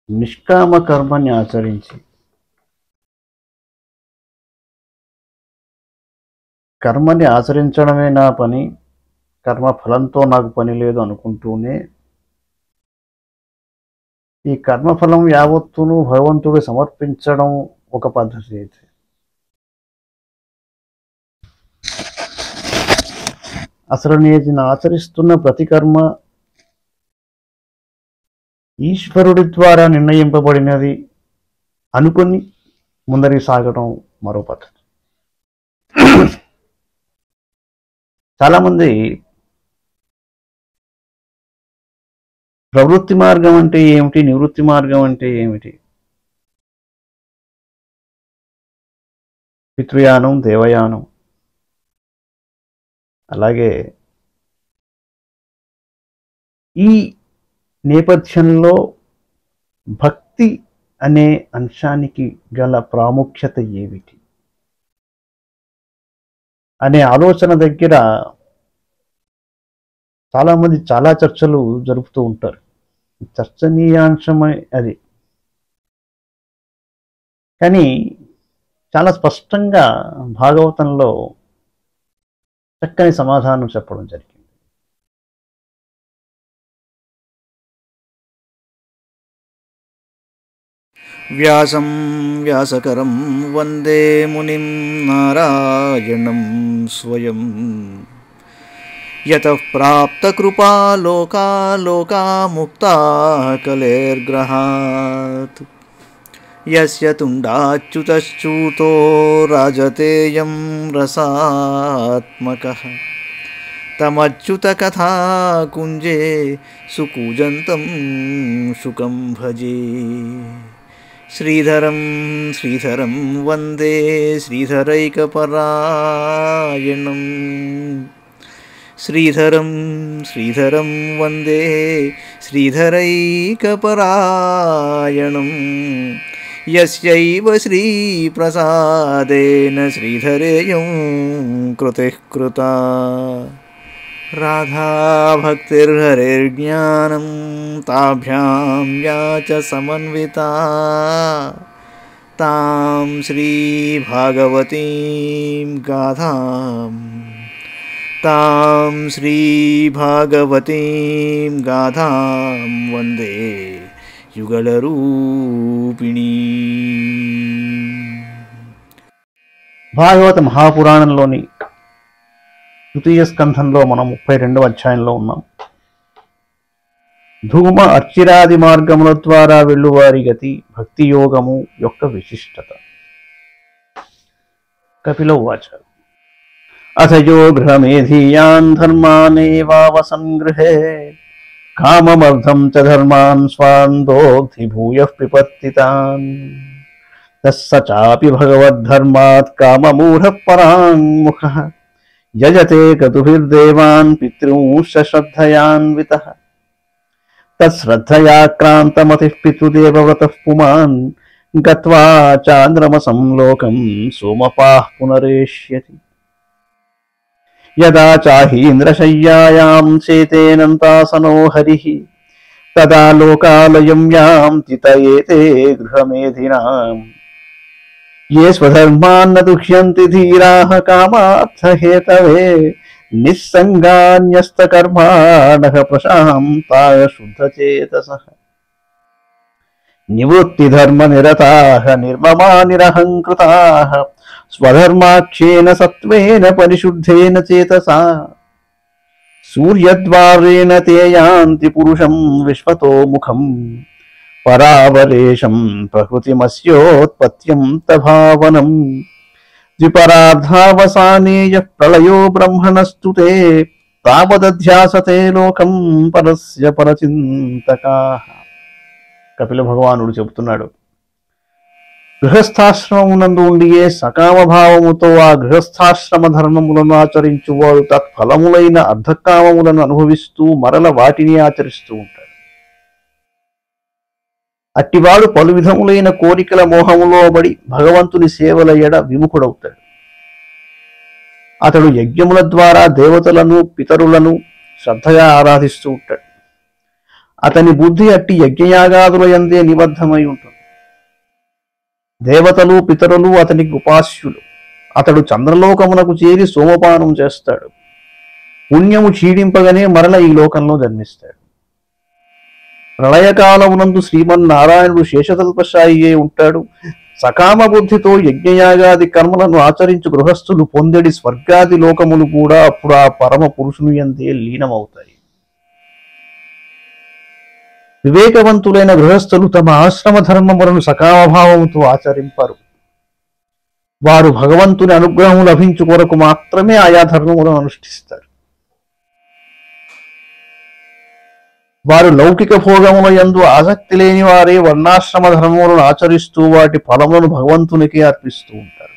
నిష్కామ కర్మని ఆచరించి కర్మని ఆచరించడమే నా పని, కర్మ ఫలంతో నాకు పని లేదు అనుకుంటూనే ఈ కర్మఫలం యావత్తును భగవంతుడు సమర్పించడం ఒక పద్ధతి అయితే, అసలు నేను ఆచరిస్తున్న ప్రతి కర్మ ఈశ్వరుడి ద్వారా నిర్ణయింపబడినది అనుకుని ముందరికి సాగడం మరో పద్ధతి. చాలామంది ప్రవృత్తి మార్గం అంటే ఏమిటి, నివృత్తి మార్గం అంటే ఏమిటి, పితృయానం, దేవయానం, అలాగే ఈ నేపథ్యంలో భక్తి అనే అంశానికి గల ప్రాముఖ్యత ఏమిటి అనే ఆలోచన దగ్గర చాలామంది చాలా చర్చలు జరుపుతూ ఉంటారు. చర్చనీయాంశమే అది. కానీ చాలా స్పష్టంగా భాగవతంలో చక్కని సమాధానం చెప్పడం జరిగింది. వ్యాసం వ్యాసకరం వందే మునిం నారాయణం స్వయం యతః ప్రాప్తకృపా లోకా లోకా ముక్తా కలేర్గ్రహాత్ యస్య తుండాచ్యుతశ్చ్యుతో రాజతేయం రసాత్మకః తమచ్యుతకథా కుంజే సుకూజంతం శుకం భజే. శ్రీధరం శ్రీధరం వందే శ్రీధరైకపరాయణం. శ్రీధరం శ్రీధరం వందే శ్రీధరైకపరాయణం. యస్యైవ శ్రీప్రసాదేన శ్రీధరేయం కృతిః కృతా. రాధా భక్తిర్హరిర్జ్ఞానం తాభ్యాం యా చ సమన్వితా. తాం శ్రీ భాగవతీం గాథాం తాం శ్రీ భాగవతీం గాథాం వందే యుగళరూపిణీ. భాగవత మహాపురాణంలోని తృతీయ స్కంధంలో మనం 32వ అధ్యాయంలో ఉన్నాం. ధూమ అర్చిరాది మార్గముల ద్వారా వెళ్ళువారి గతి భక్తి యోగము యొక్క విశిష్టత. కపిల ఉవాచ అథయో గృహమేధీయాన్ ధర్మానేవావసంగృహే కామమర్థం చ ధర్మాన్ స్వాన్ దోగ్ధి భూయః పిపత్తితాన్. తస్స చాపి భగవద్ధర్మాత్ కామమూఢః పరాంముఖః యజతే గతుభిర్దేవాన్ పితॄంశ్చ శ్రద్ధయాన్వితః. తశ్రద్ధయా క్రాంతమతిః పితృదేవవ్రతః పుమాన్ గత్వా చాంద్రమసం లోకం సోమపాః పునరేష్యతి. యదా చాహీంద్రశయ్యాయాం చేతేనంతాసనో హరిః తదా లోకాలయం యాంతి తయేతే గృహమేధినాం. ये स्वधर्मान् न दुह्यन्ति धीराः कामार्थहेतवे निस्सङ्गान्यस्तकर्माणः प्रशान्ताः शुद्धचेतसः. निवृत्तिधर्मनिरताः निर्ममा निरहङ्कृताः स्वधर्माख्येन सत्त्वेन परिशुद्धेन चेतसा. सूर्यद्वारेण ते यान्ति पुरुषं विश्वतो मुखम् పరావరేశం ప్రకృతిమస్యోత్పత్త్యం తభావనం. ద్విపరార్ధావసానేయ ప్రళయో బ్రహ్మణస్తు తే తావదధ్యాసతే లోకం పరస్య పరచింతకాః. కపిల భగవానుడు చెబుతున్నాడు, గృహస్థాశ్రమమునందు ఉండియే సకామభావముతో ఆ గృహస్థాశ్రమ ధర్మములను ఆచరించువాడు తత్ఫలములైన అర్ధకామములను అనుభవిస్తూ మరల వాటిని ఆచరిస్తూ ఉంటాడు. అట్టివాడు పలు విధములైన కోరికల మోహములో పడి భగవంతుని సేవల ఎడ విముఖుడవుతాడు. అతడు యజ్ఞముల ద్వారా దేవతలను పితరులను శ్రద్ధగా ఆరాధిస్తూ ఉంటాడు. అతని బుద్ధి అట్టి యజ్ఞయాగాదుల యందే నిబద్ధమై ఉంటుంది. దేవతలు పితరులు అతనికి ఉపాస్యులు. అతడు చంద్రలోకమునకు చేరి సోమపానం చేస్తాడు. పుణ్యము క్షీణింపగానే మరల ఈ లోకంలో జన్మిస్తాడు. ప్రళయకాలమునందు శ్రీమన్నారాయణుడు శేషతల్పశాయి ఉంటాడు. సకామ బుద్ధితో యజ్ఞయాగాది కర్మలను ఆచరించు గృహస్థులు పొందెడి స్వర్గాది లోకములు కూడా అప్పుడు ఆ పరమ పురుషుని యందే లీనమవుతాయి. వివేకవంతులైన గృహస్థులు తమ ఆశ్రమ ధర్మములను సకామభావముతో ఆచరింపరు. వారు భగవంతుని అనుగ్రహం లభించు కొరకు మాత్రమే ఆయా ధర్మములను అనుష్ఠిస్తారు. వారు లౌకిక భోగముల యందు ఆసక్తి లేని వారే వర్ణాశ్రమ ధర్మములను ఆచరిస్తూ వాటి ఫలములను భగవంతునికి అర్పిస్తూ ఉంటారు.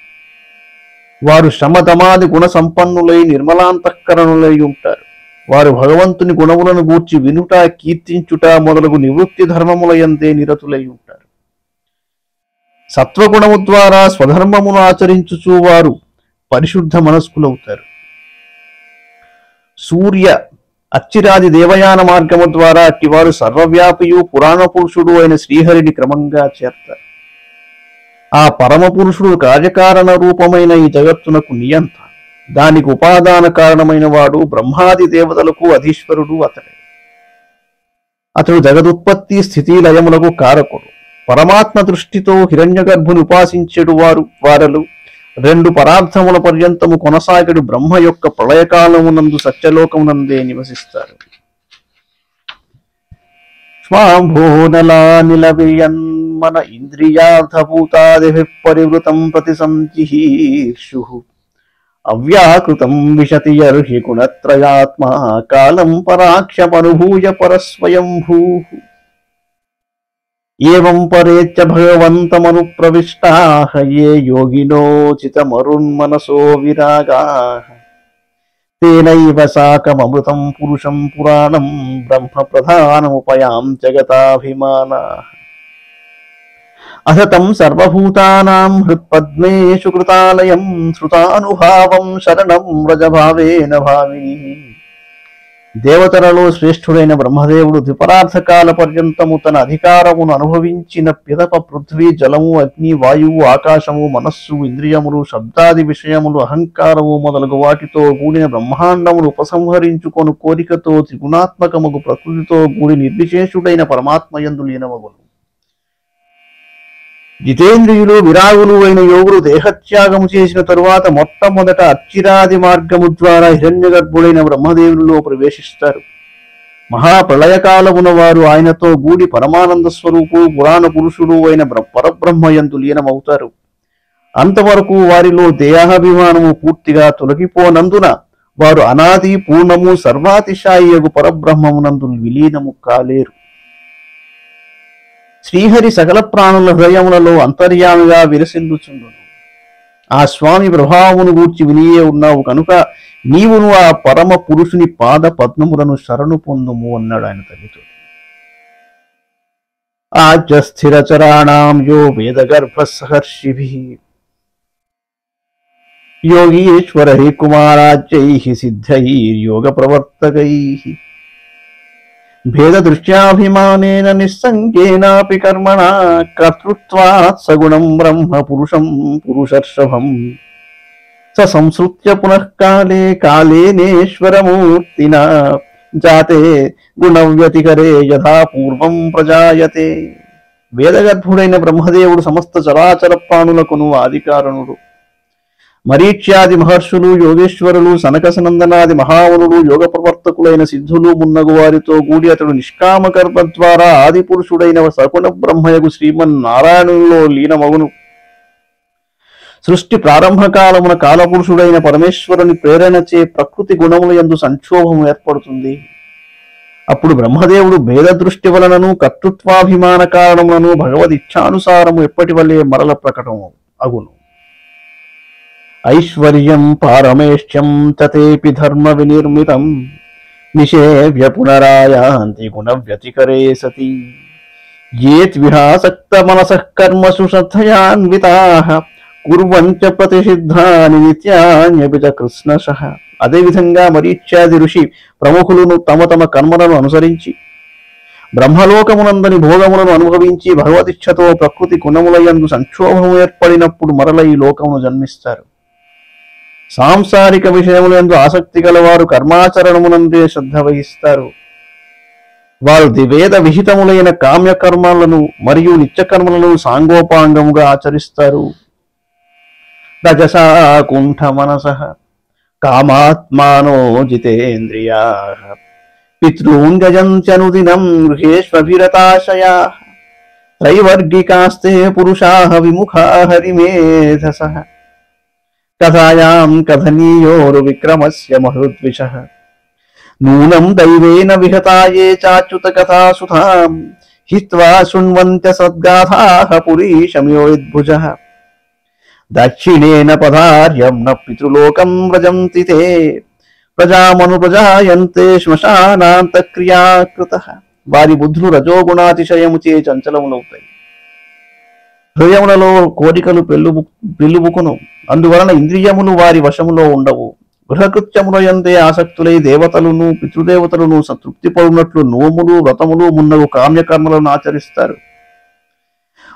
వారు శ్రమదమాది గుణ సంపన్నులై నిర్మలాంతఃకరణులై ఉంటారు. వారు భగవంతుని గుణములను గూర్చి వినుట, కీర్తించుట మొదలగు నివృత్తి ధర్మముల యందే నిరతులై ఉంటారు. సత్వగుణము ద్వారా స్వధర్మమును ఆచరించుచు వారు పరిశుద్ధ మనస్కులవుతారు. సూర్య అచ్చిరాది దేవయాన మార్గము ద్వారా అట్టివారు సర్వవ్యాపియు పురాణ పురుషుడు అయిన శ్రీహరిని క్రమంగా చేర్తారు. ఆ పరమ పురుషుడు కార్యకారణ రూపమైన ఈ జగత్తునకు నియంత. దానికి ఉపాదాన కారణమైన వాడు బ్రహ్మాది దేవతలకు అధీశ్వరుడు అతడే. అతడు జగదుత్పత్తి స్థితి లయములకు కారకుడు. పరమాత్మ దృష్టితో హిరణ్యగర్భుని ఉపాసించెడు వారలు 2 పరార్థముల పర్యంతము కొనసాగడు బ్రహ్మ యొక్క ప్రళయకాలమునందు సత్యలోకమునందే నివసిస్తారు. స్వాంభోనలా నిలవియన్మన ఇంద్రియార్థభూతాదిభిః పరివృతం ప్రతి సంచిహీర్షు అవ్యాకృతం విశతి యర్హి గుణత్రయాత్మా కాలం పరాక్షమనుభూయ పరస్వయంభూః ఏవం పరేత్య భగవంతమను ప్రవిష్టాః ఏ యోగినో చితమరున్మనసో విరాగాః తేనైవ సాకమమృతం పురుషం పురాణం బ్రహ్మ ప్రధానముపయాం జగతాభిమానాః అసతం సర్వభూతానాం హృత్పద్మేషు కృతాలయం శ్రుతానుభావం శరణం వ్రజభావేన భావిని. దేవతలలో శ్రేష్ఠుడైన బ్రహ్మదేవుడు ద్విపరార్థకాల పర్యంతము తన అధికారమును అనుభవించిన పిదప పృథ్వీ, జలము, అగ్ని, వాయువు, ఆకాశము, మనస్సు, ఇంద్రియములు, శబ్దాది విషయములు, అహంకారము మొదలగు వాటితో కూడిన బ్రహ్మాండమును ఉపసంహరించుకొను కోరికతో త్రిగుణాత్మకముగు ప్రకృతితో కూడి నిర్విశేషుడైన పరమాత్మయందు లీనమగును. జితేంద్రియులు విరాగులు అయిన యోగులు దేహత్యాగము చేసిన తరువాత మొట్టమొదట అచ్చిరాది మార్గము ద్వారా హిరణ్యగర్భుడైన బ్రహ్మదేవునిలో ప్రవేశిస్తారు. మహాప్రళయకాలమున వారు ఆయనతో గూడి పరమానంద స్వరూపు పురాణ పురుషుడు అయిన పరబ్రహ్మయందు లీనమవుతారు. అంతవరకు వారిలో దేహాభిమానము పూర్తిగా తొలగిపోనందున వారు అనాది పూర్ణము సర్వాతిశాయియగు పరబ్రహ్మమునందు విలీనము కాలేరు. శ్రీహరి సకల ప్రాణుల హృదయములలో అంతర్యామిగా విరసిల్లుచుండును. ఆ స్వామి ప్రభావమును గూర్చి వినియే ఉన్నావు కనుక నీవును ఆ పరమ పురుషుని పాద పద్మములను శరణు పొందుము అన్నాడు ఆయన తల్లితో. ఆజ్యస్థిరచరాణాం యో వేదగర్భ సహర్షిభిః యోగీశ్వరై కుమారాజ్యైః సిద్ధైర్యోగ ప్రవర్తకైః భేదదృష్ట్యాభిమానేన నిస్సంగేనాపి కర్మణా కర్తృత్వాత్ సగుణం బ్రహ్మ పురుషం పురుషర్షభం స సంసృత్య పునఃకాలే కాలేనేశ్వరమూర్తినా జాతే గుణవ్యతికరే యథా పూర్వం ప్రజాయతే. వేదగర్భుడైన బ్రహ్మదేవుడు సమస్త చరాచర ప్రాణులకును ఆదికారణుడు. మరీచ్యాది మహర్షులు, యోగేశ్వరులు, సనకసనందనాది మహామునులు, యోగ ప్రవర్తకులైన సిద్ధులు మున్నగు వారితో కూడి అతడు నిష్కామ కర్మ ద్వారా ఆది పురుషుడైన సగుణ బ్రహ్మయగు శ్రీమన్నారాయణులో లీనమగును. సృష్టి ప్రారంభకాలమున కాలపురుషుడైన పరమేశ్వరుని ప్రేరణచే ప్రకృతి గుణముల యందు సంక్షోభం ఏర్పడుతుంది. అప్పుడు బ్రహ్మదేవుడు భేద దృష్టి వలనను కర్తృత్వాభిమాన కారణములను భగవదిచ్ఛానుసారము ఎప్పటి వల్లే మరల ప్రకటము అగును. ఐశ్వర్యం పారమేష్ట్యం తతేపి ధర్మ వినిర్మితం నిషేవ్య పునరాయాంతి గుణ వ్యతికరే సతి యేత్విహాసక్త మనసః కర్మసు శ్రద్ధయాన్వితాః కుర్వంచ ప్రతిషిద్ధాని నిత్యాన్యపి చ కృష్ణశః. అదేవిధంగా మరీచ్యాది ఋషి ప్రముఖులను తమ తమ కర్మలను అనుసరించి బ్రహ్మలోకమునందని భోగములను అనుభవించి భగవతిచ్ఛతో ప్రకృతి గుణములయందు సంక్షోభము ఏర్పడినప్పుడు మరల ఈ లోకమును జన్మిస్తారు. సాంసారిక విషయములందు ఆసక్తి గలవారు కర్మాచరణమునందే శ్రద్ధ వహిస్తారు. వారు వేద విహితములైన కామ్యకర్మలను మరియు నిత్యకర్మలను సాంగోపాంగముగా ఆచరిస్తారు. రజసా కుంఠ మనసః కామాత్మానో జితేంద్రియాః పితॄన్ గజంత్యనుదినం గృహేష్వభిరతాశయాః త్రైవర్గికాస్తే పురుషాః విముఖాః హరిమేధసః కథాయాం కథనీయోరు విక్రమస్య మహృద్విషః నూనం దైవేన విహతాయే చాచ్యుత కథాసుధాం హిత్వా శృణ్వంత్య సద్గాథాః పురీశమయోద్భుజః దక్షిణేన పదార్యం న పితృలోకం వ్రజంతి తే ప్రజామనుప్రజాయంతే శ్మశానాంతక్రియాకృతః. వారి బుద్ధులు రజోగుణాతిశయముచే చంచలములవుతాయి. హృదయములలో కోరికలు పెళ్ళుబుకును. అందువలన ఇంద్రియములు వారి వశములో ఉండవు. గృహకృత్యములయందే ఆసక్తులై దేవతలను పితృదేవతలను సంతృప్తి పడినట్లు నోములు వ్రతములు మున్నగు కామ్యకర్మలను ఆచరిస్తారు.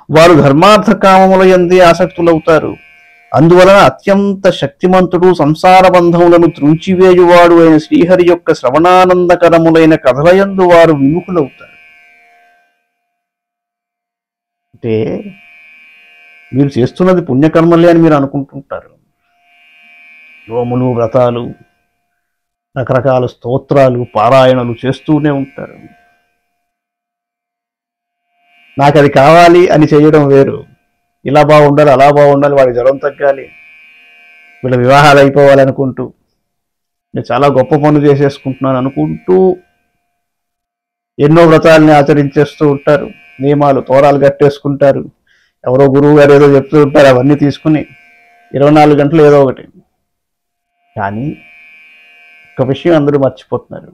వారు ధర్మార్థ కామములయందే ఆసక్తులవుతారు. అందువలన అత్యంత శక్తిమంతుడు సంసార బంధములను త్రుంచివేయువాడు అయిన శ్రీహరి యొక్క శ్రవణానందకరములైన కథలయందు వారు విముఖులవుతారు. అంటే మీరు చేస్తున్నది పుణ్యకర్మలే అని మీరు అనుకుంటుంటారు. నోములు వ్రతాలు రకరకాల స్తోత్రాలు పారాయణలు చేస్తూనే ఉంటారు. నాకు అది కావాలి అని చేయడం వేరు. ఇలా బాగుండాలి అలా బాగుండాలి, వాడి జ్వరం తగ్గాలి, వీళ్ళ వివాహాలు అయిపోవాలనుకుంటూ నేను చాలా గొప్ప పనులు చేసేసుకుంటున్నాను అనుకుంటూ ఎన్నో వ్రతాలని ఆచరించేస్తూ ఉంటారు. నియమాలు తోరాలు కట్టేసుకుంటారు. ఎవరో గురువు గారు ఏదో చెప్తూ ఉంటారు, అవన్నీ తీసుకుని 24 గంటలు ఏదో ఒకటి. కానీ ఒక విషయం అందరూ మర్చిపోతున్నారు.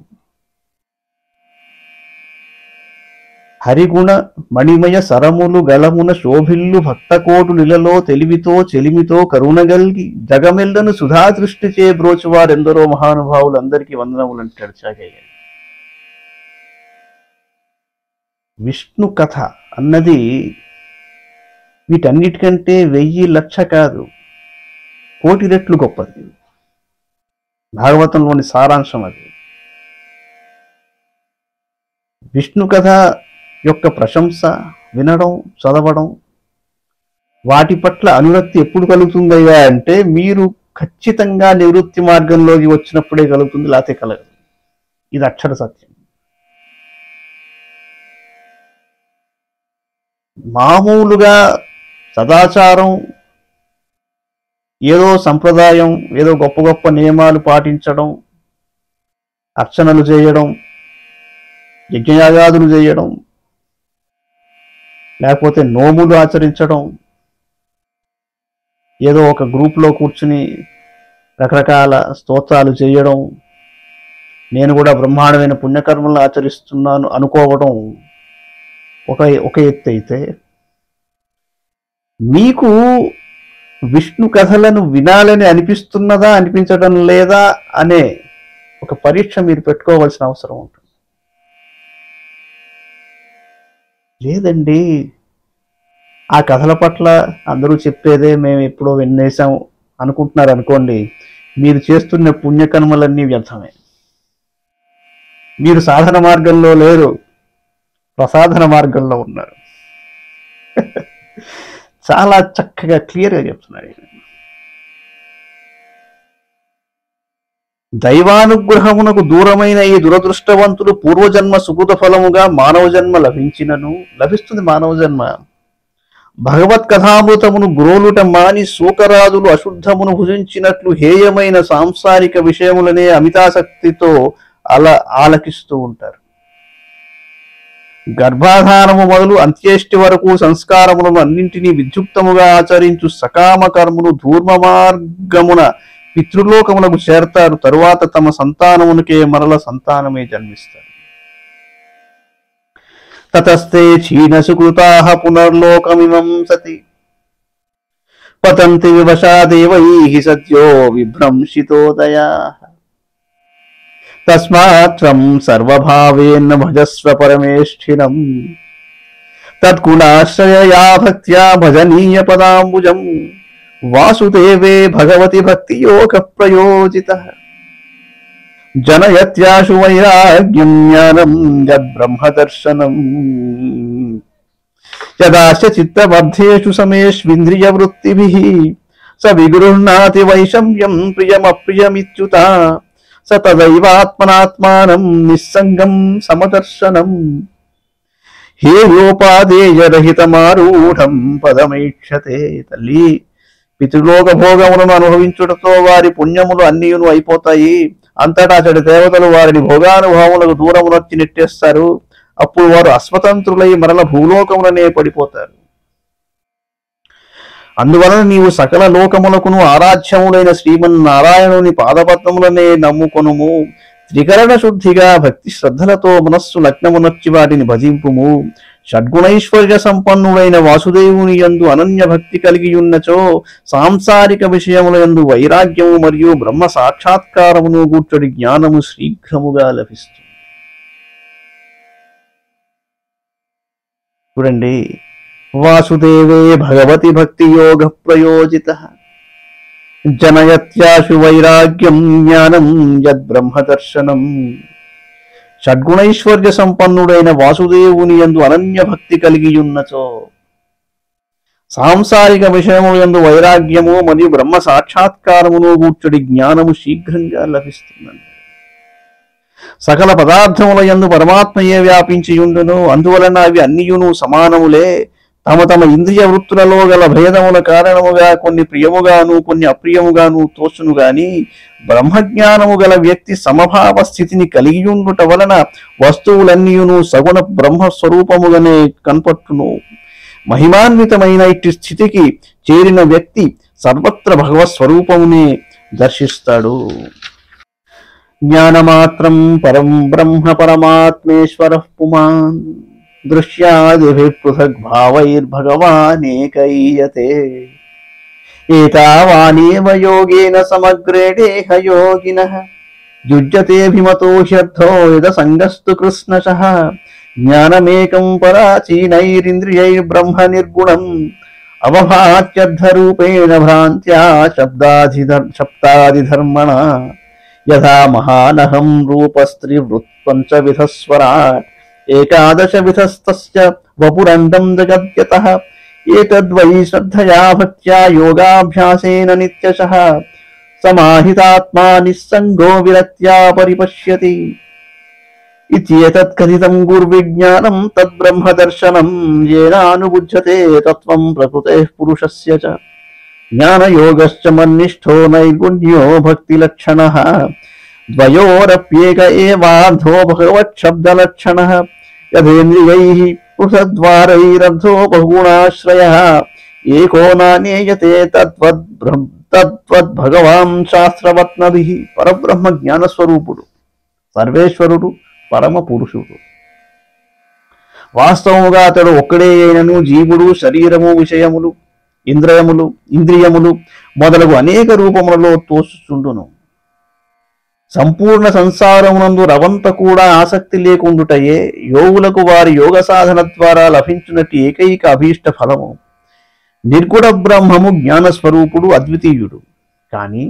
హరిగుణ మణిమయ సరములు గళమున శోభిల్లు భక్తకోటులిలలో తెలివితో చెలిమితో కరుణగల్గి జగమెల్లను సుధా దృష్టిచే బ్రోచువారెందరో మహానుభావులు అందరికీ వందనములు అంటాడు చాగయ్య. విష్ణు కథ అన్నది వీటన్నిటికంటే 1000 లక్ష కాదు, 1,000,000 రెట్లు గొప్పది. భాగవతంలోని సారాంశం అది. విష్ణు కథ యొక్క ప్రశంస వినడం చదవడం, వాటి పట్ల అనురక్తి ఎప్పుడు కలుగుతుందయ్యా అంటే మీరు ఖచ్చితంగా నివృత్తి మార్గంలోకి వచ్చినప్పుడే కలుగుతుంది, లేకపోతే కలగదు. ఇది అక్షర సత్యం. మామూలుగా సదాచారం, ఏదో సంప్రదాయం, ఏదో గొప్ప గొప్ప నియమాలు పాటించడం, అర్చనలు చేయడం, యజ్ఞయాగాదులు చేయడం, లేకపోతే నోములు ఆచరించడం, ఏదో ఒక గ్రూప్లో కూర్చుని రకరకాల స్తోత్రాలు చేయడం, నేను కూడా బ్రహ్మాండమైన పుణ్యకర్మలను ఆచరిస్తున్నాను అనుకోవడం ఒక ఎత్తు అయితే, మీకు విష్ణు కథలను వినాలని అనిపిస్తున్నదా అనిపించడం లేదా అనే ఒక పరీక్ష మీరు పెట్టుకోవాల్సిన అవసరం ఉంటుంది. లేదండి ఆ కథల పట్ల అందరూ చెప్పేదే మేము ఎప్పుడో వినేసాం అనుకుంటున్నారు అనుకోండి, మీరు చేస్తున్న పుణ్యకర్మలన్నీ వ్యర్థమే. మీరు సాధన మార్గంలో లేరు, ప్రసాధన మార్గంలో ఉన్నారు. చాలా చక్కగా క్లియర్గా చెప్తున్నారు. దైవానుగ్రహమునకు దూరమైన ఈ దురదృష్టవంతులు పూర్వజన్మ సుకృత ఫలముగా మానవ జన్మ లభించినను, లభిస్తుంది మానవ జన్మ, భగవత్ కథామృతమును గ్రోలుట మాని శూకరాదులు అశుద్ధమును భుజించినట్లు హేయమైన సాంసారిక విషయములనే అమితాసక్తితో ఆలకిస్తూ ఉంటారు. గర్భాధానము మొదలు అంత్యేష్టి వరకు సంస్కారములను అన్నింటినీ విద్యుక్తముగా ఆచరించు సకామ కర్ములు ధూర్మ మార్గమున పితృలోకములకు చేరతారు. తరువాత తమ సంతానమునికే మరల సంతానమే జన్మిస్తారు. తతస్తే క్షీణ సుకృతాః పునర్లోకమిమం సతి పతంతి వివశా దేవైః సద్యో విభ్రంశితోదయాః. తస్మాత్రం సర్వభావేన భజస్వ పరమేష్ఠినం తత్కులాశ్రయయా భక్త్యా భజనీయ పదాంబుజం వాసుదేవే భగవతి భక్తి యోగ ప్రయోజిత జనయత్యాశు వైరాగ్యం జ్ఞానం యద్బ్రహ్మదర్శనం యదాశ చిత్తబద్ధేషు సమేష్వింద్రియ వృత్తిభిః స విగృహ్ణాతి వైషమ్యం ప్రియమప్రియమిత్యుత స తదైవాత్మనాత్మానం నిస్సంగం సమదర్శనం హేయోపాదేయరహితమారూఢం పదమీక్షతే. తల్లి, పితృలోక భోగములను అనుభవించుటతో వారి పుణ్యములు అన్నీయును అయిపోతాయి. అంతటా అతడి దేవతలు వారిని భోగానుభవములకు దూరమునొచ్చి నెట్టేస్తారు. అప్పుడు వారు అస్వతంత్రులై మరల భూలోకములనే పడిపోతారు. అందువలన నీవు సకల లోకములకును ఆరాధ్యములైన శ్రీమన్నారాయణుని పాదపద్మములనే నమ్ముకొనుము. త్రికరణ శుద్ధిగా భక్తి శ్రద్ధలతో మనస్సు లగ్నమునర్చి వాటిని భజింపుము. షడ్గుణైశ్వర్య సంపన్నుడైన వాసుదేవుని యందు అనన్య భక్తి కలిగియున్నచో సాంసారిక విషయముల యందు వైరాగ్యము మరియు బ్రహ్మ సాక్షాత్కారమును గూర్చడి జ్ఞానము శీఘ్రముగా లభిస్తుంది. చూడండి, వాసుదేవే భగవతి భక్తి యోగ ప్రయోజిత జనయత్యాశు వైరాగ్యం జ్ఞానం యద్బ్రహ్మదర్శనం. షడ్గుణైశ్వర్య సంపన్నుడైన వాసుదేవుని యందు అనన్య భక్తి కలిగియున్నచో సాంసారిక విషయముల యందు వైరాగ్యము మరియు బ్రహ్మ సాక్షాత్కారమును గూర్చడి జ్ఞానము శీఘ్రంగా లభిస్తుందండి. సకల పదార్థముల యందు పరమాత్మయే వ్యాపించియుండును. అందువలన అవి అన్నియును సమానములే. తమ తమ ఇంద్రియ వృత్తులలో గల భేదముల కారణముగా కొన్ని ప్రియముగాను కొన్ని అప్రియముగాను తోచును గాని బ్రహ్మజ్ఞానము గల వ్యక్తి సమభావ స్థితిని కలిగియుండుట వలన వస్తువులన్నీయును సగుణ బ్రహ్మస్వరూపముగానే కనపట్టును. మహిమాన్వితమైన ఇట్టి స్థితికి చేరిన వ్యక్తి సర్వత్ర భగవత్స్వరూపమునే దర్శిస్తాడు. జ్ఞానమాత్రం పరం బ్రహ్మ పరమాత్మేశ్వర పుమాన్ దృశ్యాదిభిః పృథగ్భావైర్భగవానేకైయతే. ఏతావానేవ యోగేన సమగ్రేణేహ యోగినః యుజ్యతేభిమతో హ్యర్థో యదసంగస్తు కృష్ణశః. జ్ఞానమేకం పరాచీనైరింద్రియైర్బ్రహ్మ నిర్గుణం అవభాత్యర్థరూపేణ భ్రాంత్యా శబ్దాదిధర్మణ. యథా మహానహం రూపస్త్రీవృత్పంచవిధస్వరాట్ ఏకాదశ విధస్తస్య వపురండం జగద్యతః. ఏతద్వై శ్రద్ధయా భక్త్యా యోగాభ్యాసేన నిత్యశః సమాహితాత్మా నిస్సంగో విరక్త్యా పరిపశ్యతి. ఇత్యేతత్ కథితం గుర్విజ్ఞానం తద్బ్రహ్మదర్శనంయేనానుబుధ్యతే తత్వం ప్రకృతేః పురుషస్య చ. జ్ఞానయోగశ్చ మన్నిష్ఠో నైర్గుణ్యో భక్తిలక్షణః. ద్వయోరప్యేక ఏవార్థో భగవచ్చబ్దలక్షణః. యథేంద్రియైః పృథద్వారైరర్థో బహుగుణాశ్రయః. ఏకో నానేయతే తద్వద్భగవాన్ శాస్త్రవత్నభిః. పరబ్రహ్మ జ్ఞానస్వరూపుడు, సర్వేశ్వరుడు, పరమ పురుషుడు. వాస్తవముగా అతడు ఒక్కడే అయినను జీవుడు శరీరము విషయములు ఇంద్రియములు మొదలగు అనేక రూపములలో తోచుచుండును. సంపూర్ణ సంసారమునందు రవంత కూడా ఆసక్తి లేకుండుటయే యోగులకు వారి యోగ సాధన ద్వారా లభించినట్టు ఏకైక అభీష్ట ఫలము. నిర్గుణ బ్రహ్మము జ్ఞానస్వరూపుడు, అద్వితీయుడు. కానీ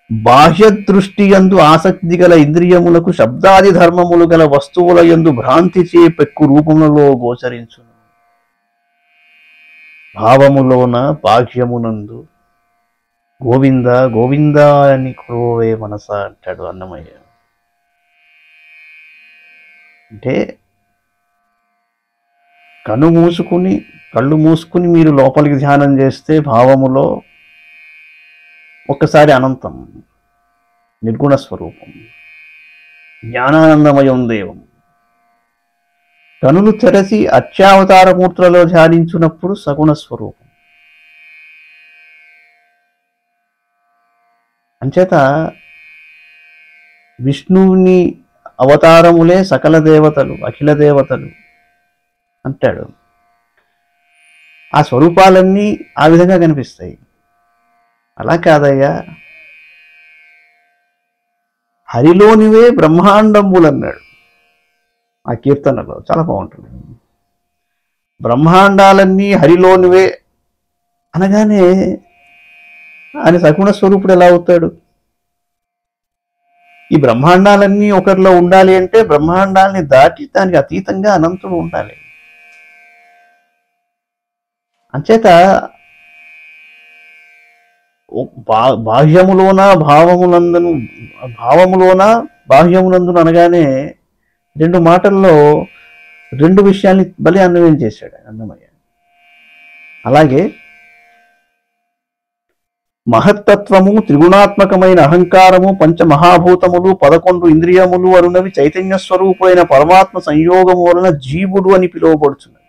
బాహ్య దృష్టి యందు ఆసక్తి గల ఇంద్రియములకు శబ్దాది ధర్మములు గల వస్తువుల యందు భ్రాంతి చే పెక్కు రూపములలో గోచరించును. భావములోన బాహ్యమునందు గోవింద గోవింద అని కురువే మనస అంటాడు అన్నమయ్య. అంటే కళ్ళు మూసుకుని మీరు లోపలికి ధ్యానం చేస్తే భావములో ఒక్కసారి అనంతం, నిర్గుణ స్వరూపం, జ్ఞానానందమయం దేవం. కనులు తెరచి అత్యావతారమూర్తులలో ధ్యానించినప్పుడు సగుణ స్వరూపం. అంచేత విష్ణువుని అవతారములే సకల దేవతలు, అఖిల దేవతలు అంటాడు. ఆ స్వరూపాలన్నీ ఆ విధంగా కనిపిస్తాయి. అలా కాదయ్యా, హరిలోనివే బ్రహ్మాండంబులు అన్నాడు ఆ కీర్తనలో. చాలా బాగుంటుంది. బ్రహ్మాండాలన్నీ హరిలోనివే అనగానే ఆయన సగుణ స్వరూపుడు ఎలా అవుతాడు? ఈ బ్రహ్మాండాలన్నీ ఒకరిలో ఉండాలి అంటే బ్రహ్మాండాల్ని దాటి దానికి అతీతంగా అనంతుడు ఉండాలి. అంచేత బాహ్యములోన భావములోన బాహ్యమునందును అనగానే రెండు మాటల్లో రెండు విషయాల్ని బలి అన్వయం చేశాడు అన్నమయ్య. అలాగే మహత్తత్వము, త్రిగుణాత్మకమైన అహంకారము, పంచమహాభూతములు, 11 ఇంద్రియములు అనునవి చైతన్య స్వరూపుడైన పరమాత్మ సంయోగము వలన జీవుడు అని పిలువబడుచున్నది.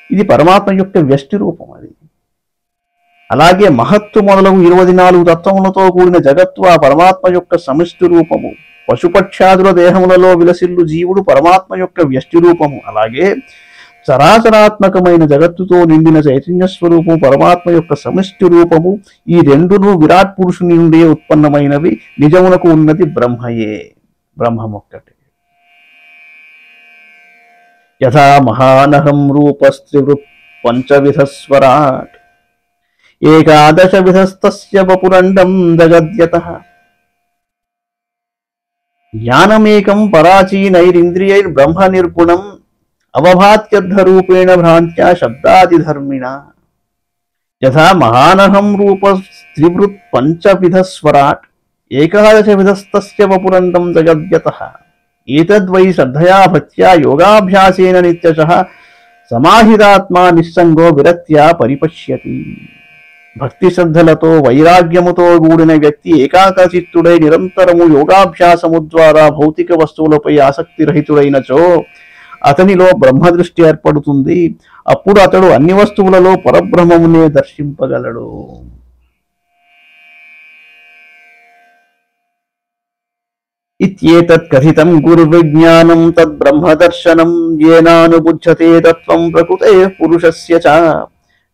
ఇది పరమాత్మ యొక్క వ్యష్టి రూపం. అది అలాగే మహత్తు మొదలగు 24 తత్వములతో కూడిన జగత్తు ఆ పరమాత్మ యొక్క సమిష్టి రూపము. పశుపక్షాదుల దేహములలో విలసిల్లు జీవుడు పరమాత్మ యొక్క వ్యష్టి రూపము. అలాగే చరాచరాత్మకమైన జగత్తుతో నిండిన చైతన్య స్వరూపము పరమాత్మ యొక్క సమిష్టి రూపము. ఈ రెండును విరాట్ పురుషుని నుండి ఉత్పన్నమైనవి. నిజమునకు ఉన్నది బ్రహ్మయే, బ్రహ్మమొక్కటే. యథా మహానహం రూపస్త్రివృత్ పంచవిధస్వరాట్ ఏకాదశ విధస్తస్య వపురండం జగద్యతః జ్ఞానమేకం పరాచీనైరింద్రియైర్బ్రహ్మ నిర్గుణం అవభాత్యర్థరూపేణ భ్రాంత్యా శబ్దాదిధర్మిణ. యథా మహానహం రూపస్త్రివృత్ పంచవిధస్వరాట్ ఏకాదశ విధస్తస్య వపురండం జగద్యతః ఏతద్వై శ్రద్ధయా భక్త్యా యోగాభ్యాసేన నిత్యశః సమాహితాత్మా నిస్సంగో విరక్త్యా పరిపశ్యతి. భక్తి శ్రద్ధలతో వైరాగ్యముతో కూడిన వ్యక్తి ఏకాగ్రచిత్తుడై నిరంతరము యోగాభ్యాసము ద్వారా భౌతిక వస్తువులపై ఆసక్తి రహితుడైనచో అతనిలో బ్రహ్మదృష్టి ఏర్పడుతుంది. అప్పుడు అతడు అన్ని వస్తువులలో పరబ్రహ్మమునే దర్శింపగలడు. ఇత్యేతత్ కథితం గురువిజ్ఞానం తద్బ్రహ్మదర్శనం యేనానుబుధ్యతే తత్వం ప్రకృతే పురుషస్య చ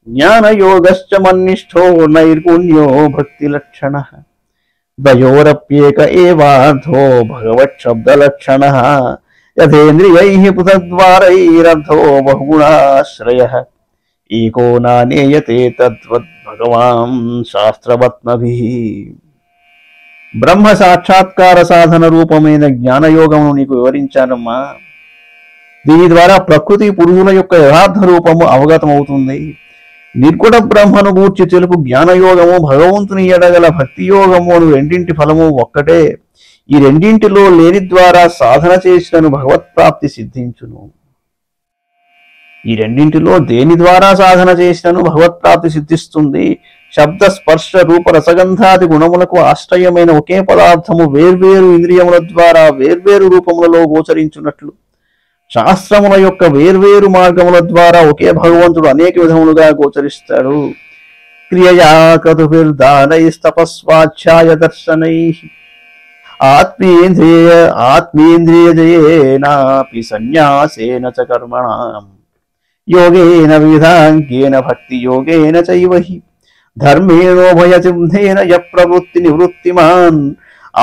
జ్ఞానయోగశ్చ మన్నిష్ఠో నైర్గుణ్యో భక్తిలక్షణః ద్వయోరప్యేక ఏవార్థో భగవచ్చబ్దలక్షణః యథేంద్రియైః పృథగ్ద్వారైరర్థో బహుగుణాశ్రయః ఏకో నానేయతే తద్వద్ భగవాన్ శాస్త్రవత్మభిః. బ్రహ్మ సాక్షాత్కార సాధన రూపమైన జ్ఞానయోగమును నీకు వివరించానమ్మా. దీని ద్వారా ప్రకృతి పురుషుల యొక్క యథార్థ రూపము అవగతమవుతుంది. నిర్గుణ బ్రహ్మను గూర్చి తెలుపు జ్ఞానయోగము, భగవంతుని ఎడగల భక్తి యోగము అను రెండింటి ఫలము ఒక్కటే. ఈ రెండింటిలో లేని ద్వారా సాధన చేసినను భగవత్ప్రాప్తి సిద్ధించును. ఈ రెండింటిలో దేని ద్వారా సాధన చేసినను భగవత్ప్రాప్తి సిద్ధిస్తుంది. శబ్ద స్పర్శ రూప రసగంధాది గుణములకు ఆశ్రయమైన ఒకే పదార్థము వేర్వేరు ఇంద్రియముల ద్వారా వేర్వేరు రూపములలో గోచరించున్నట్లు శాస్త్రముల యొక్క వేర్వేరు మార్గముల ద్వారా ఒకే భగవంతుడు అనేక విధములుగా గోచరిస్తాడు. క్రియయా క్రతుభిర్దానైస్తపస్వాధ్యాయ దర్శనైః ఆత్మేంద్రియజయేనాపి సన్యాసేన చ కర్మణాం యోగేన విధాంకేన భక్తి యోగేన చైవ హి ధర్మేణోభయసిద్ధేన యప్రవృత్తి నివృత్తిమాన్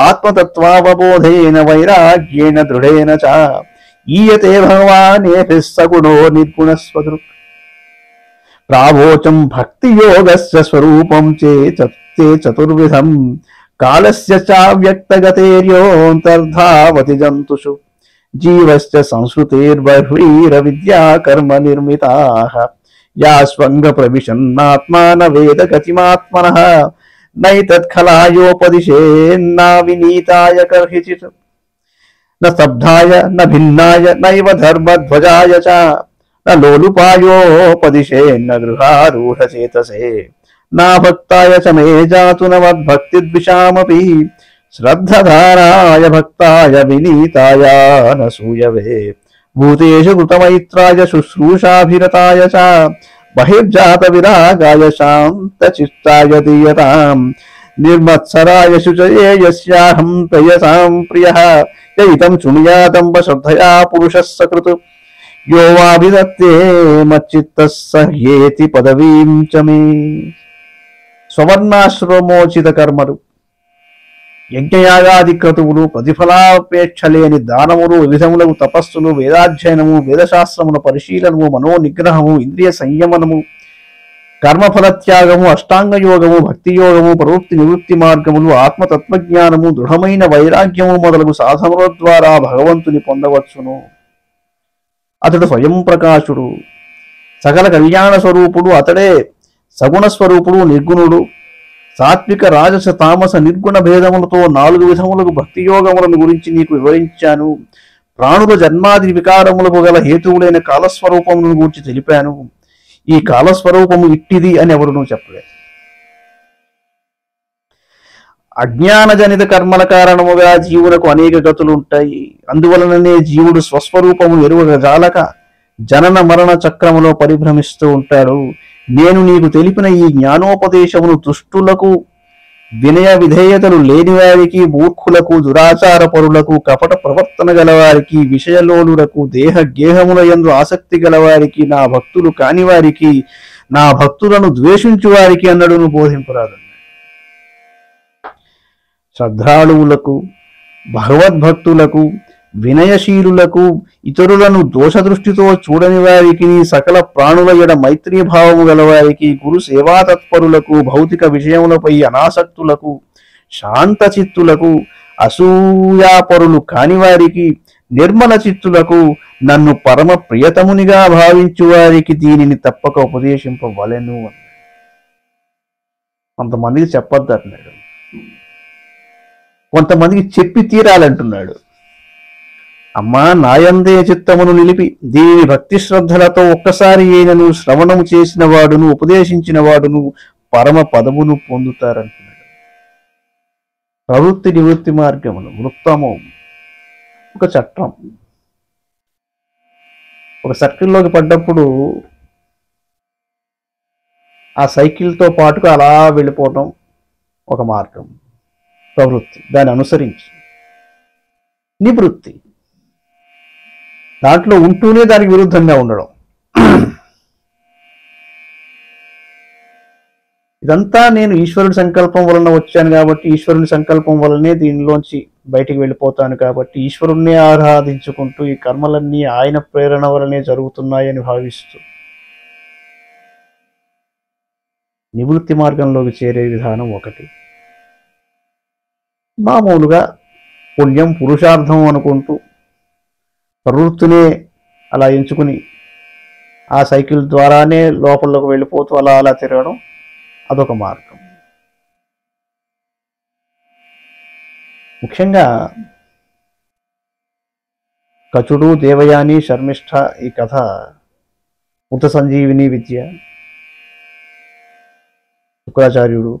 ఆత్మతత్వావబోధేన వైరాగ్యేన దృఢేన చ ఈయతే భగవానేభిః సగుణో నిర్గుణస్వదృక్. ప్రావోచం భక్తి యోగస్య స్వరూపం తే చతుర్విధం కాలస్య చావ్యక్తగతేర్యోంతర్ధావతి జంతుషు జీవస్య సంస్కృతేర్బహ్వీర విద్యా కర్మ నిర్మితాః యా స్వంగ ప్రవిశన్నాత్మాన వేద గతిమాత్మనః నైతత్ఖలాయోపదిశేన్నా వినీతాయ కర్హిచిత్ న స్తబ్ధాయ న భిన్నాయ నైవ ధర్మధ్వజాయ చ న లోలుపాయోపదిశేన్న గృహారూఢచేతసే నా భక్తాయ చ మే జాతు న మద్భక్తిద్విషామపి శ్రద్ధధారాయ భక్తాయ వినీతాయ న సూయవే భూతేషు కృతమైత్రాయ శుశ్రూషాభిరతాయ చ బహిర్జాత విరాగాయ శాంతచిత్తాయ దీయతాం నిర్మత్సరాయ శుచయే యస్యాహం ప్రేయసాం ప్రియః యయితం శృణుయాదంబ శ్రద్ధయా పురుషः సకృత్ యో వాభిదత్తే మచ్చిత్తః సహ్యేతి పదవీం చ మే. స్వర్ణాశ్రమోచిత కర్మలు యజ్ఞయాగాది క్రతువులు, ప్రతిఫలాపేక్ష లేని దానములు, వివిధములకు తపస్సులు, వేదాధ్యయనము, వేదశాస్త్రముల పరిశీలనము, మనోనిగ్రహము, ఇంద్రియ సంయమనము, కర్మఫలత్యాగము, అష్టాంగ యోగము, భక్తి యోగము, ప్రవృత్తి నివృత్తి మార్గములు, ఆత్మతత్వజ్ఞానము, దృఢమైన వైరాగ్యము మొదలగు సాధనల ద్వారా భగవంతుని పొందవచ్చును. అతడు స్వయం ప్రకాశుడు, సకల కళ్యాణ స్వరూపుడు. అతడే సగుణ స్వరూపుడు, నిర్గుణుడు. సాత్విక, రాజస, తామస, నిర్గుణ భేదములతో 4 విధములకు భక్తి యోగములను గురించి నీకు వివరించాను. ప్రాణుల జన్మాది వికారములకు గల హేతువులైన కాలస్వరూపములను గురించి తెలిపాను. ఈ కాలస్వరూపము ఇట్టిది అని ఎవరునూ చెప్పలేదు. అజ్ఞానజనిత కర్మల కారణముగా జీవులకు అనేక గతులు ఉంటాయి. అందువలననే జీవుడు స్వస్వరూపము ఎరుగ జాలక జనన మరణ చక్రములో పరిభ్రమిస్తూ ఉంటాడు. నేను నీకు తెలిపిన ఈ జ్ఞానోపదేశమును దుష్టులకు, వినయ విధేయతలు లేనివారికి, మూర్ఖులకు, దురాచార పరులకు, కపట ప్రవర్తన గలవారికి, విషయలోలులకు, దేహ గేహముల యందు ఆసక్తి గలవారికి, నా భక్తులు కాని వారికి, నా భక్తులను ద్వేషించు వారికి అన్నడును బోధింపరాదు. శ్రద్ధాళువులకు, భగవద్భక్తులకు, వినయశీలులకు, ఇతరులను దోషదృష్టితో చూడని వారికి, సకల ప్రాణుల ఎడ మైత్రీభావము గలవారికి, గురు సేవాతత్పరులకు, భౌతిక విషయములపై అనాసక్తులకు, శాంత చిత్తులకు, అసూయాపరులు కానివారికి, నిర్మల చిత్తులకు, నన్ను పరమ ప్రియతమునిగా భావించు వారికి దీనిని తప్పక ఉపదేశింపవలెను. కొంతమందికి చెప్పొద్దు అన్నాడు, కొంతమందికి చెప్పి తీరాలంటున్నాడు. అమ్మా, నాయందే చిత్తమును నిలిపి దీని భక్తి శ్రద్ధలతో ఒక్కసారి అయినను శ్రవణము చేసిన వాడును, ఉపదేశించిన వాడును పరమ పదమును పొందుతారంటున్నాడు. ప్రవృత్తి నివృత్తి మార్గమును, వృత్తము ఒక చట్టం. ఒక సర్కిల్లోకి పడ్డప్పుడు ఆ సైకిల్తో పాటుగా అలా వెళ్ళిపోవటం ఒక మార్గం, ప్రవృత్తి. దాన్ని అనుసరించి నివృత్తి, దాంట్లో ఉంటూనే దానికి విరుద్ధంగా ఉండడం. ఇదంతా నేను ఈశ్వరుడి సంకల్పం వలన వచ్చాను కాబట్టి, ఈశ్వరుని సంకల్పం వలనే దీనిలోంచి బయటికి వెళ్ళిపోతాను కాబట్టి, ఈశ్వరుణ్ణి ఆరాధించుకుంటూ ఈ కర్మలన్నీ ఆయన ప్రేరణ వలనే జరుగుతున్నాయని భావిస్తూ నివృత్తి మార్గంలోకి చేరే విధానం ఒకటి. మామూలుగా పుణ్యం, పురుషార్థం అనుకుంటూ ప్రవృత్తినే అలా ఎంచుకుని ఆ సైకిల్ ద్వారానే లోపలికి వెళ్ళిపోతూ అలా అలా తిరగడం అదొక మార్గం. ముఖ్యంగా కచుడు, దేవయాని, శర్మిష్ఠ ఈ కథ, మృత సంజీవిని విద్య, శుక్రాచార్యుడు,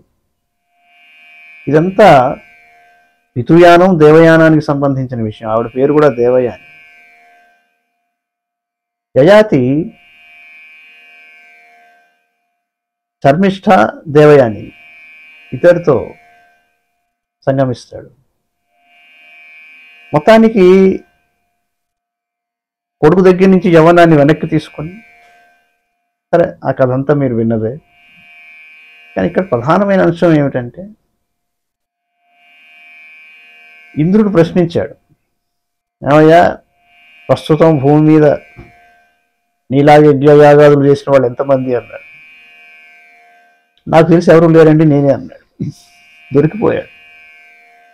ఇదంతా పితృయానం, దేవయానానికి సంబంధించిన విషయం. ఆవిడ పేరు కూడా దేవయాని. యయాతి శర్మిష్ఠ దేవయాని ఇద్దరితో సంగమిస్తాడు. మొత్తానికి కొడుకు దగ్గర నుంచి యవ్వనాన్ని వెనక్కి తీసుకొని, సరే ఆ కథ అంతా మీరు విన్నదే. కానీ ఇక్కడ ప్రధానమైన అంశం ఏమిటంటే, ఇంద్రుడు ప్రశ్నించాడు, ఏమయ్యా, ప్రస్తుతం భూమి మీద నీలాగే యజ్ఞయాగాదులు చేసిన వాళ్ళు ఎంతమంది అన్నాడు. నాకు తెలిసి ఎవరు లేరండి, నేనే అన్నాడు. దొరికిపోయాడు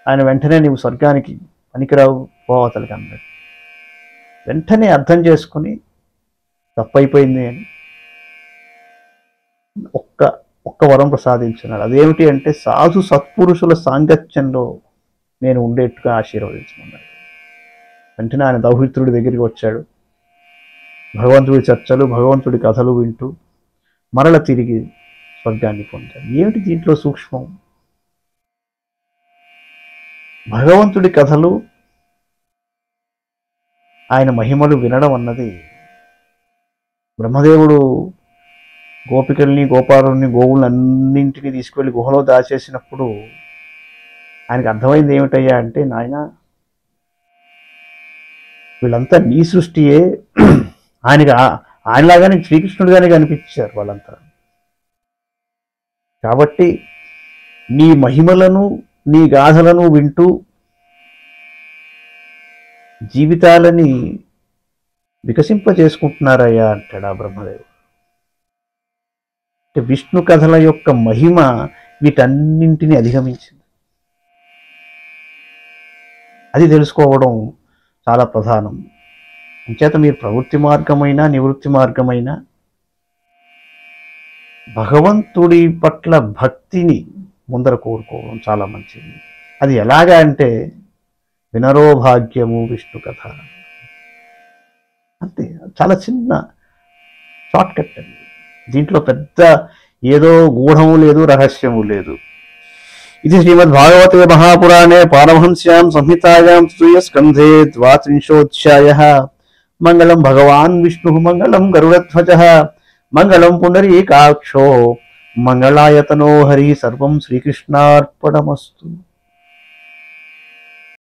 ఆయన. వెంటనే నీవు స్వర్గానికి పనికిరావు, పోవతలకి అన్నాడు. వెంటనే అర్థం చేసుకుని తప్పైపోయింది అని ఒక్క వరం ప్రసాదించున్నాడు. అదేమిటి అంటే, సాధు సత్పురుషుల సాంగత్యంలో నేను ఉండేట్టుగా ఆశీర్వదించుకున్నాడు. వెంటనే ఆయన దౌహిత్రుడి దగ్గరికి వచ్చాడు. భగవంతుడి చర్చలు, భగవంతుడి కథలు వింటూ మరల తిరిగి స్వర్గాన్ని పొందాడు. ఏమిటి దీంట్లో సూక్ష్మం? భగవంతుడి కథలు, ఆయన మహిమలు వినడం అన్నది, బ్రహ్మదేవుడు గోపికల్ని, గోపాలుని, గోవుల్ని అన్నింటినీ తీసుకువెళ్ళి గుహలో దాచేసినప్పుడు ఆయనకు అర్థమైంది ఏమిటయ్యా అంటే, నాయన వీళ్ళంతా నీ సృష్టియే. ఆయనలాగానే శ్రీకృష్ణుడిగానే కనిపించారు వాళ్ళంతా. కాబట్టి నీ మహిమలను, నీ గాథలను వింటూ జీవితాలని వికసింపజేసుకుంటున్నారయ్యా అంటాడు ఆ బ్రహ్మదేవుడు. అంటే విష్ణు కథల యొక్క మహిమ వీటన్నింటినీ అధిగమించింది. అది తెలుసుకోవడం చాలా ప్రధానం. అంచేత మీరు ప్రవృత్తి మార్గమైనా నివృత్తి మార్గమైనా భగవంతుడి పట్ల భక్తిని ముందర కోరుకోవడం చాలా మంచిది. అది ఎలాగా అంటే వినరో భాగ్యము విష్ణు కథ, అంతే. చాలా చిన్న షార్ట్ కట్ అండి. దీంట్లో పెద్ద ఏదో గూఢము లేదు, రహస్యము లేదు. ఇది శ్రీమద్భాగవతే మహాపురాణే పారమహంస్యాం సంహితాయాం తృతీయ స్కంధే ద్వాత్రింశోధ్యాయః. మంగళం భగవాన్ విష్ణు మంగళం గరుడధ్వజః మంగళం పుండరీకాక్షో మంగళాయతనో హరి. సర్వం శ్రీకృష్ణార్పణమస్తు.